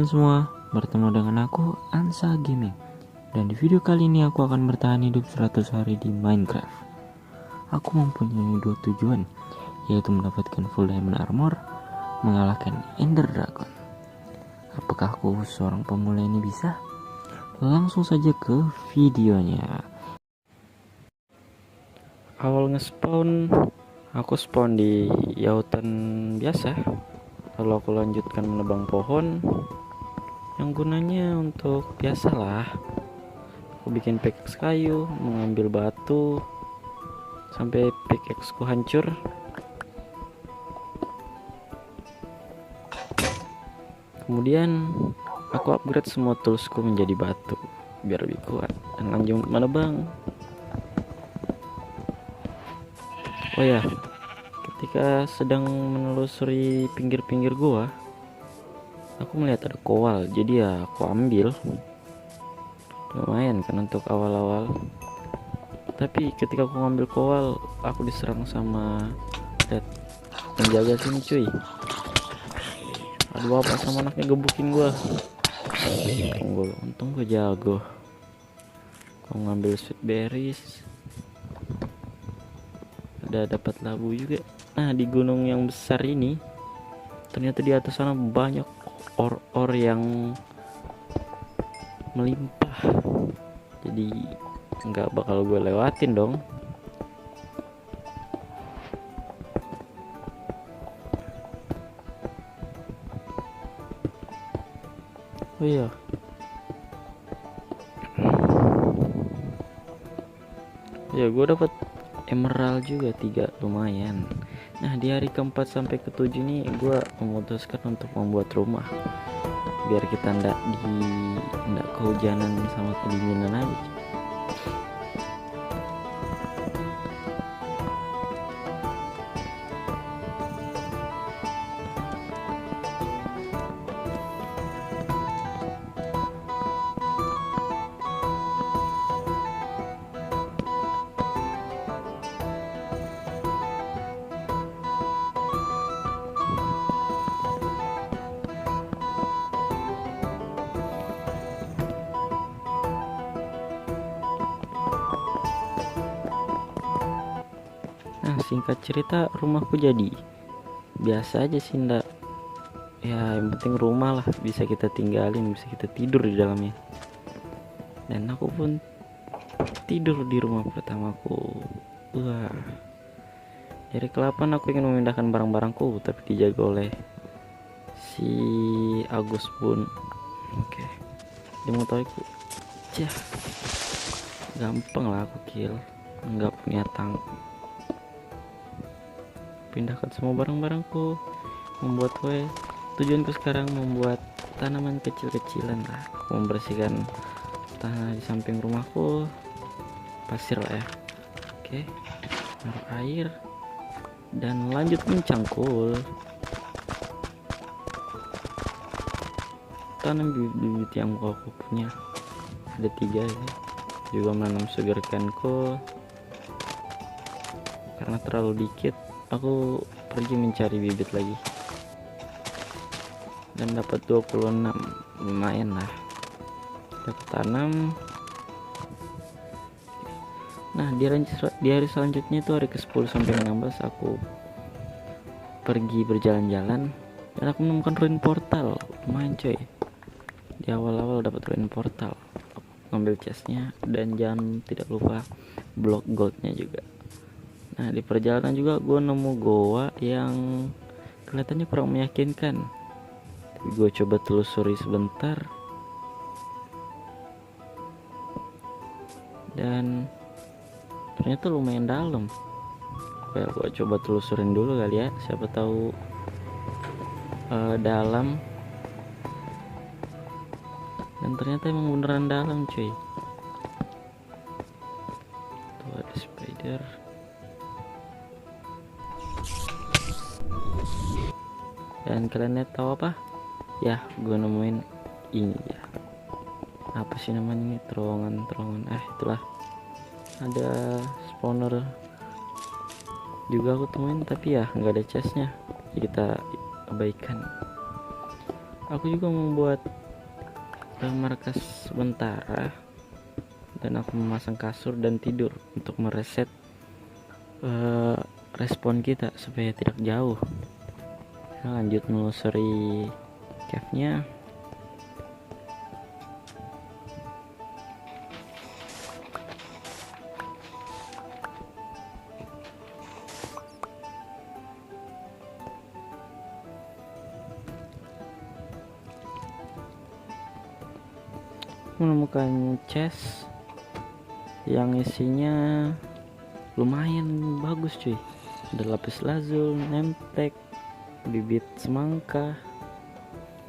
teman-teman semua, bertemu dengan aku Ansa Gaming. Dan di video kali ini aku akan bertahan hidup 100 hari di Minecraft. Aku mempunyai dua tujuan, yaitu mendapatkan full diamond armor, mengalahkan Ender Dragon. Apakah aku seorang pemula ini bisa? Langsung saja ke videonya. Awal nge-spawn, aku spawn di yautan biasa. Lalu aku lanjutkan menebang pohon yang gunanya untuk biasalah. Aku bikin pickaxe kayu, mengambil batu sampai pickaxe ku hancur. Kemudian aku upgrade semua toolsku menjadi batu biar lebih kuat dan lanjut menebang. Oh ya, ketika sedang menelusuri pinggir-pinggir gua, aku melihat ada koal, jadi ya aku ambil. Lumayan kan untuk awal-awal. Tapi ketika aku ngambil koal, aku diserang sama red penjaga sini cuy. Aduh, apa sama anaknya gebukin gua. Untung gua jago. Aku ngambil sweet berries. Ada dapat labu juga. Nah, di gunung yang besar ini ternyata di atas sana banyak or yang melimpah, jadi nggak bakal gue lewatin dong. Oh iya, ya gue dapat emerald juga 3, lumayan. Nah, di hari keempat sampai ketujuh nih gue memutuskan untuk membuat rumah biar kita ndak kehujanan sama kedinginan aja. Nah, singkat cerita rumahku jadi biasa aja sih, ndak ya, yang penting rumah lah, bisa kita tinggalin, bisa kita tidur di dalamnya. Dan aku pun tidur di rumah pertamaku. Wah, dari ke-8 aku ingin memindahkan barang-barangku, tapi dijaga oleh si Agus pun. Oke, dia mengetahuiku. Cah, gampang lah aku kill, nggak punya tang. Pindahkan semua barang-barangku, membuat tujuanku sekarang membuat tanaman kecil-kecilan lah, membersihkan tanah di samping rumahku, pasir lah ya. Oke, naruh air dan lanjut mencangkul. Tanam bibit-bibit yang aku punya, ada 3 ya. Juga menanam sugarcaneku, karena terlalu dikit aku pergi mencari bibit lagi dan dapat 26, lumayan lah, dapat tanam. Nah, di hari selanjutnya itu hari ke-10 sampai 16 aku pergi berjalan-jalan dan aku menemukan ruin portal. Lumayan coy, di awal-awal dapat ruin portal. Aku ngambil chestnya dan jangan tidak lupa block goldnya juga. Nah, di perjalanan juga gue nemu goa yang kelihatannya kurang meyakinkan, tapi gue coba telusuri sebentar dan ternyata lumayan dalam. Well, gue coba telusurin dulu kali ya, siapa tahu dalam. Dan ternyata emang beneran dalam cuy. Tuh ada spider. Dan kalian lihat tahu apa ya, gue nemuin ini ya, apa sih namanya ini, terowongan itulah, ada spawner juga aku temuin, tapi ya nggak ada chestnya, jadi kita abaikan. Aku juga membuat markas sementara, dan aku memasang kasur dan tidur untuk mereset respon kita supaya tidak jauh. Kita lanjut menelusuri cave-nya. Menemukan chest yang isinya lumayan bagus cuy. Ada lapis lazuli, nemtek, bibit semangka,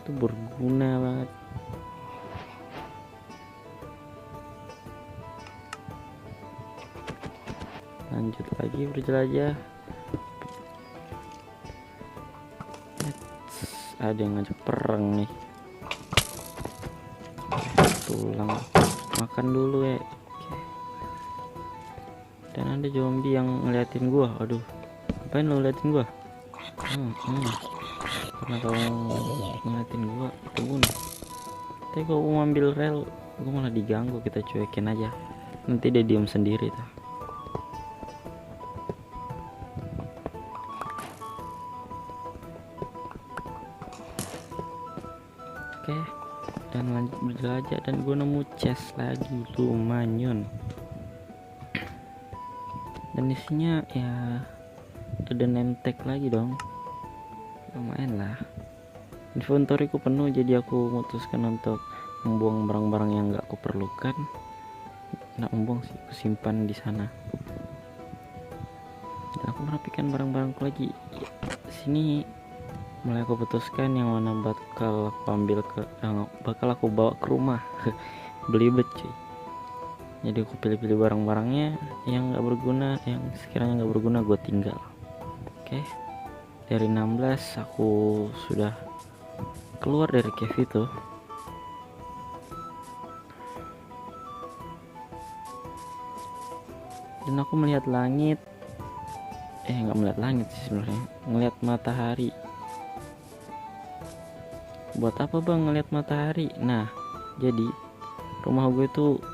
itu berguna banget. Lanjut lagi berjelajah. Ada yang ngajak perang nih. Tulang makan dulu ya. Dan ada zombie yang ngeliatin gua. Aduh, ngapain lo ngeliatin gua? Karena kamu ngeliatin gua, itu bunuh. Tapi kalau mau ambil rel, gua malah diganggu. Kita cuekin aja, nanti dia diam sendiri tuh. Oke, dan lanjut berjelajah, dan gue nemu chest lagi, lumayan. Dan isinya ya ada name tag lagi dong, lumayan lah. Inventoryku penuh, jadi aku memutuskan untuk membuang barang-barang yang gak aku perlukan. Nggak membuang sih, aku simpan di sana. Dan aku merapikan barang-barangku lagi. Sini mulai aku putuskan yang mana bakal aku ambil bakal aku bawa ke rumah. Belibet cuy. Jadi aku pilih-pilih barang-barangnya yang gak berguna, yang sekiranya gak berguna gue tinggal. Oke, dari 16 aku sudah keluar dari cave itu. Dan aku melihat langit, nggak melihat langit sih sebenarnya, ngelihat matahari. Buat apa bang ngelihat matahari? Nah, jadi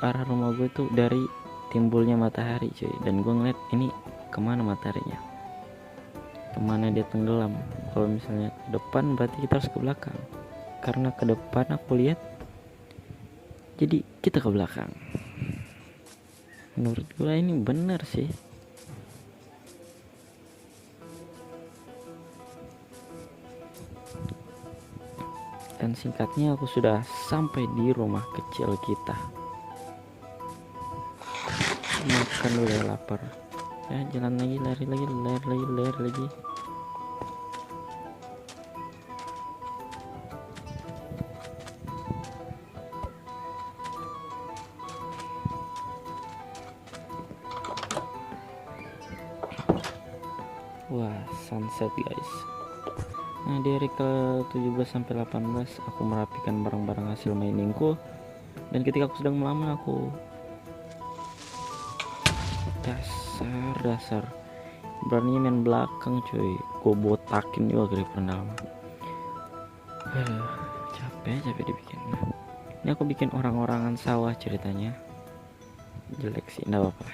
arah rumah gue tuh dari timbulnya matahari cuy. Dan gue ngeliat ini kemana mataharinya, kemana dia tenggelam. Kalau misalnya ke depan berarti kita harus ke belakang, karena ke depan aku lihat, jadi kita ke belakang. Menurut gue ini benar sih. Dan singkatnya aku sudah sampai di rumah kecil kita. Makan dulu ya, lapar ya. Jalan lagi, lari lagi. Wah, sunset guys. Nah, di hari ke-17 sampai 18 aku merapikan barang-barang hasil miningku. Dan ketika aku sedang melamun, aku dasar beraninya main belakang cuy. Gue botakin juga creeper dalam. Capek dibikin. Ini aku bikin orang-orangan sawah ceritanya. Jelek sih, enggak apa-apa.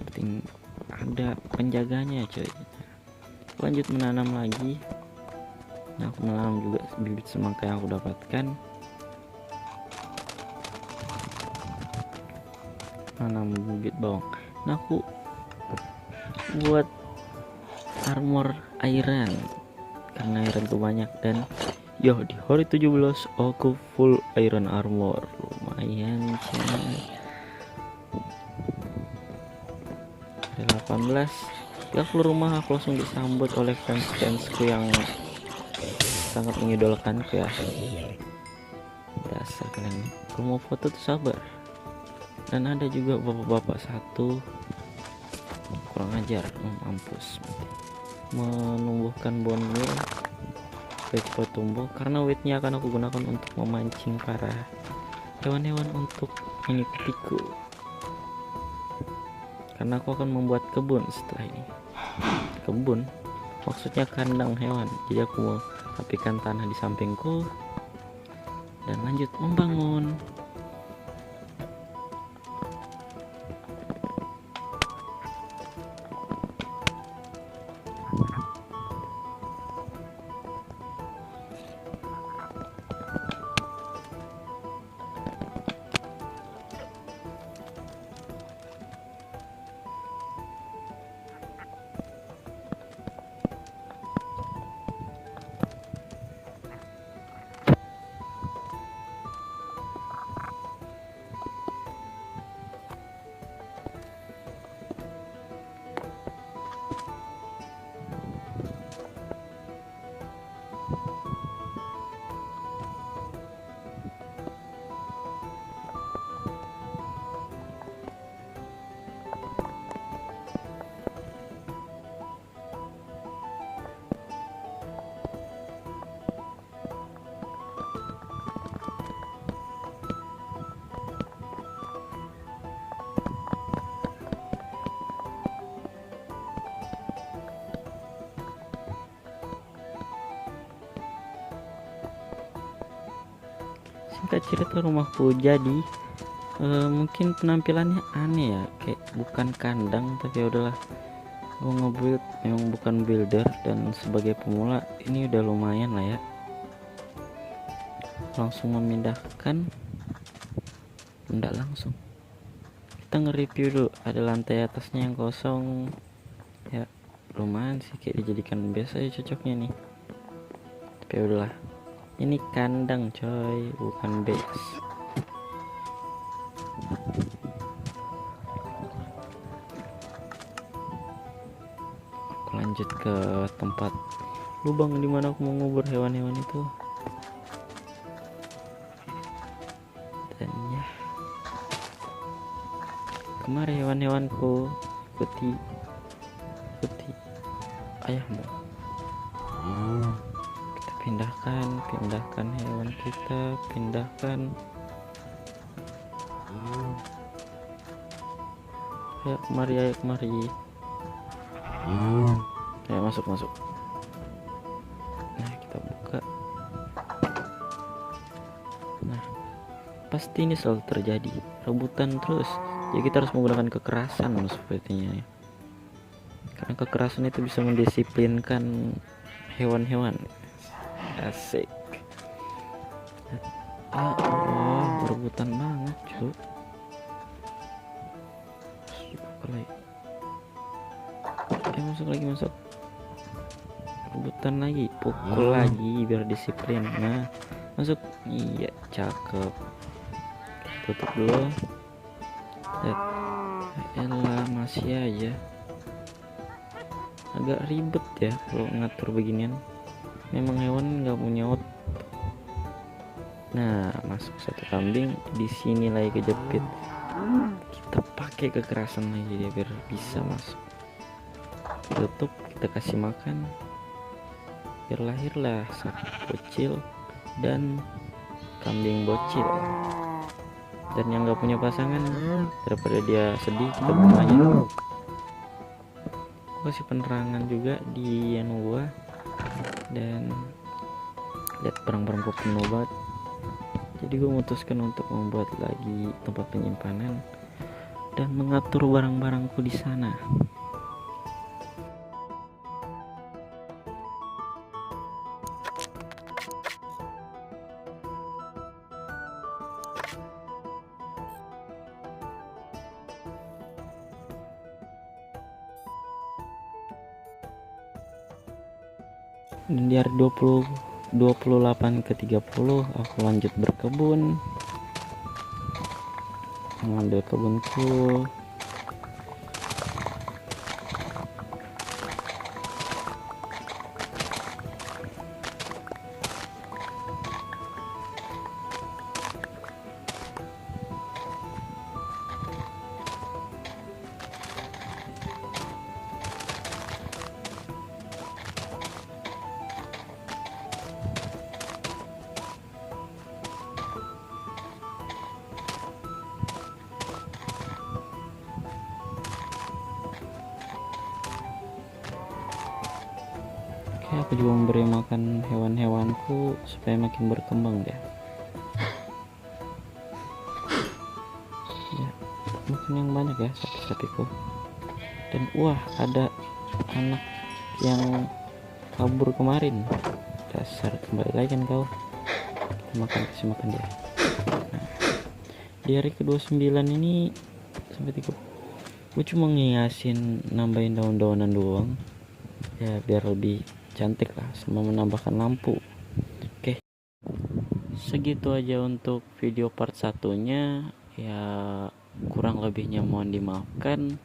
Penting ada penjaganya cuy. Lanjut menanam lagi. Nah, aku menanam juga bibit semangka yang aku dapatkan. Menanam bibit bawang. Nah, aku buat armor iron karena ironku banyak. Dan di hari 17 aku full iron armor, lumayan sih. Hari 18 ya keluar rumah, aku langsung disambut oleh fansku yang sangat mengidolakanku ya. Dasar kalian, kalau mau foto tuh sabar. Dan ada juga bapak-bapak satu kurang ajar, mampus, menumbuhkan bone meal supaya cepat tumbuh, karena weednya akan aku gunakan untuk memancing para hewan-hewan untuk mengikutiku, karena aku akan membuat kebun setelah ini. Kebun maksudnya kandang hewan. Jadi aku mau rapikan tanah di sampingku dan lanjut membangun. Singkat cerita rumahku jadi mungkin penampilannya aneh ya, kayak bukan kandang, tapi ya udahlah, gue nge-build memang bukan builder, dan sebagai pemula ini udah lumayan lah ya. Langsung memindahkan, enggak langsung, kita nge-review dulu. Ada lantai atasnya yang kosong ya, lumayan sih, kayak dijadikan base aja cocoknya nih. Tapi ya udahlah, ini kandang coy, bukan base. Aku lanjut ke tempat lubang dimana aku mau ngubur hewan-hewan itu. Dan ya, kemari hewan-hewanku, ikuti ayahmu. Kita pindahkan hewan kita, pindahkan. Ayo kemari, ayo masuk. Nah, kita buka. Nah, pasti ini selalu terjadi, rebutan terus. Jadi kita harus menggunakan kekerasan sepertinya ya. Karena kekerasan itu bisa mendisiplinkan hewan-hewan. Asik. Ya Allah, berebutan banget cuy. Masuk lagi, rebutan lagi, pukul lagi biar disiplin. Nah, masuk. Iya, cakep. Tutup dulu. Elah, masih aja agak ribet ya kalau ngatur beginian. Memang hewan nggak punya otot. Nah, masuk satu kambing, di sini lagi kejepit. Kita pakai kekerasan lagi dia biar bisa masuk. Tutup, kita kasih makan biar lahirlah sapi bocil dan kambing bocil. Dan yang nggak punya pasangan, daripada dia sedih, kita bunuh aja. Gue kasih penerangan juga di gua, dan lihat barang-barang gue penuh banget. Jadi gue memutuskan untuk membuat lagi tempat penyimpanan dan mengatur barang-barangku di sana. Dan di hari 28 ke 30 aku lanjut berkebun, mengambil kebunku. aku juga memberi makan hewan-hewanku supaya makin berkembang ya. Ya, makan yang banyak ya sapi-sapiku. Dan wah, ada anak yang kabur kemarin. Dasar, kembali lagi kan kau. Kasih makan dia. Nah, di hari ke-29 ini sampai 3, gue cuma ngiasin, nambahin daun-daunan doang ya biar lebih cantik lah, sama menambahkan lampu. Oke, segitu aja untuk video part satunya ya. Kurang lebihnya mohon dimaafkan.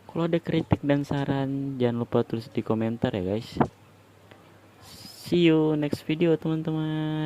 Kalau ada kritik dan saran jangan lupa tulis di komentar ya guys. See you next video teman-teman.